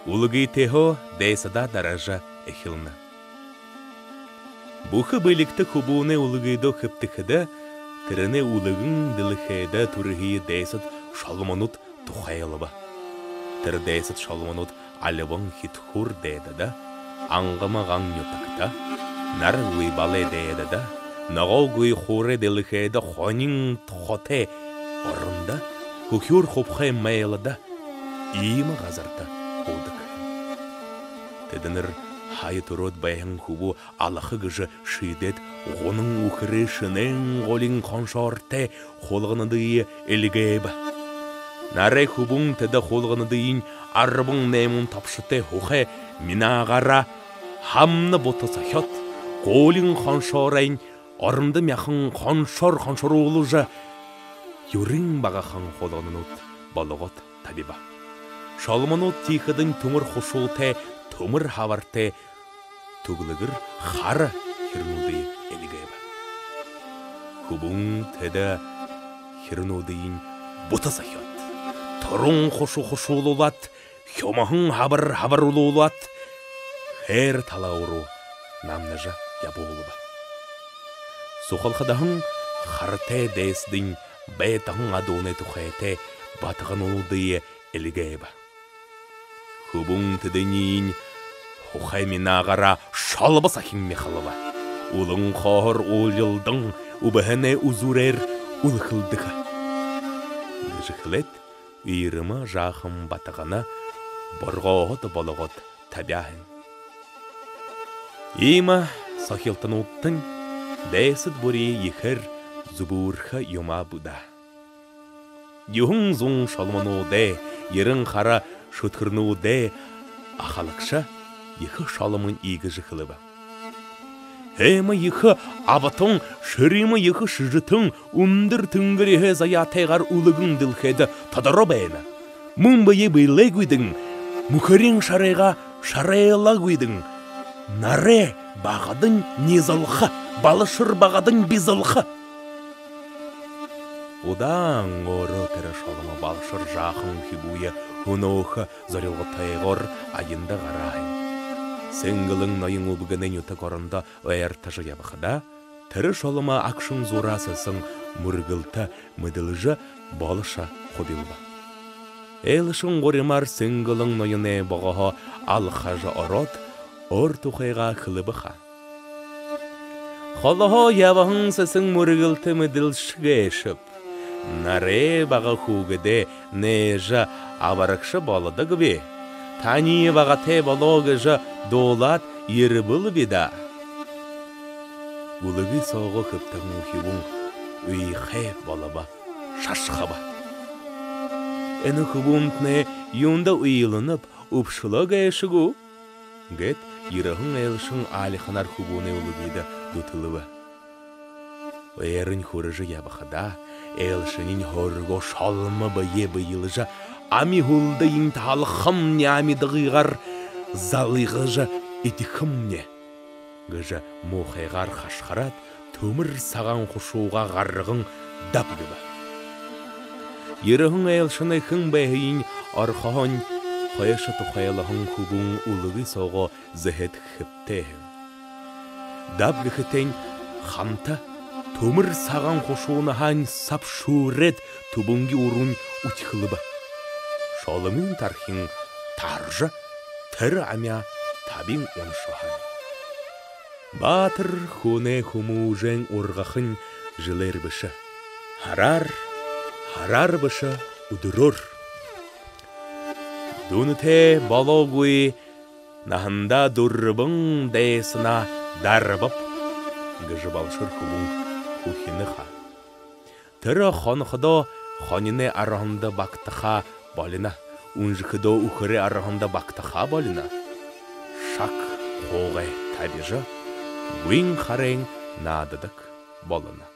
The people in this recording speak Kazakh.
улыгы техо дейсада даража эхилна. Бухы бөлікті хубуыны улыгыдо хыптықыда, тіріні улыгын дылыхайда турыхи дейсад шалманут тухайлыба. Тір дейсад шалманут алыбын хитхур дейді да, аңғыма ғаң нютақта, нар уйбалы дейді да, нағау гуй хуре дылыхайда хонин тұхоте орында, хухюр хопхай майлыда, иймі ғазарта олдық. Тедінір хайы тұрот байын хубу алақы ғыжы шидет, ғының ұқыры шынен ғолин қаншарты қолғыныдыйы әлігейбі. Нарай хубун теді қолғыныдыйын арбың нәмін тапшыты хухе минағара хамны боты сахет, ғолин қаншарайын арымды мяқын қаншар олыжы, юрин бағақан қолғынынут балығот табиба. Шалманут тихыдың түмір құшулты, түмір хаварты, түгілігір қары хирнуды әлігейбі. Хубун теді хирнудыйын бұта сахет. Тұрын құшу олат, хемахын хабар олат, хер талауру намнажа ябу олыба. Сухалқадағын қарты дейсдің бәйтағын адуыны тұқайты батығын олдыйы әлігейбі. Хубун теденин хухай минағара шалбы сахин мехалыва. Улың қағыр ол жылдың убахыны узурер улықылдыға. Жықылет үйірімі жақым батығына борғауғыт болығыт табяхын. Има сахилтын ұттың дәйсіт бұры ехір зубурха юма бұда. Юхын зұң шалмануды, ерін қара шөткірнуді, ақалықша ехі шалымын игі жықылыбы. Әмі ехі абытың, шырымы ехі шыжытың, үндір түнгір ехі заятайғар ұлығың ділхеді тадыры бәйіні. Мұнбайы бейлі көйдің, мұқырың шарайға шарайла көйдің. Наре бағадың незалқы, балышыр бағадың безалқы. Одан ғоры тірі шалымы балшыр жақын хибуе ғынуқы зорилғы тайғыр айында ғарайын. Сәңгілің найың ұбігінен өті қорында өйір тажы ябықыда, тірі шалымы ақшын зорасысың мүргілті мүділжі балыша қобилба. Әлішін ғоримар сәңгілің найыне бағаға алқажы орот, ор тұқайға қылыбыға. Қолыға ябығын сәсің мүргілті мүділшіге ешіп, наре баға хугыде нежа абаракша балады гыбе. Тани баға те балогыжа долат ері бұл бида. Улығы соғы қыптың ұхивун үйхе балаба шашқаба. Әні құбунтне юнда үйілініп ұпшылыға ешігу. Гет еріғын әлшін алиханар құбуны улығыда дұтылығы. Ойерін хұрыжы ябықыда, әлшінің хорго шалмы бәе бәйіліжі, ами хулдайын талықым не амидығығар, залығыжы етікім не. Гыжы мұқайғар қашқарат, төмір саған құшуға ғарығын дапдыбы. Еріғын әлшіні хың бәйін арқағын, қойшы тұқайлығын құбың ұлығы соғы зәхет хіптейін. Дапгіхітен қамта, төмір саған қошуына хан сап шурет түбінгі ұрын ұтқылыбы. Шолымын тархин таржы, тірі амя табин он шохан. Батыр хуне хуму жән орғақын жылер бішы. Харар бішы ұдырыр. Дүніте балогуи нахында дұрбың дәйсіна дарбып, гыжы балшыр хубун ухиныха. Тірі хонықыда хоніне арағында бақтыға балина, унжықыда ухыры арағында бақтыға балина. Шак қоғай табижы, гуин харен надыдық балына.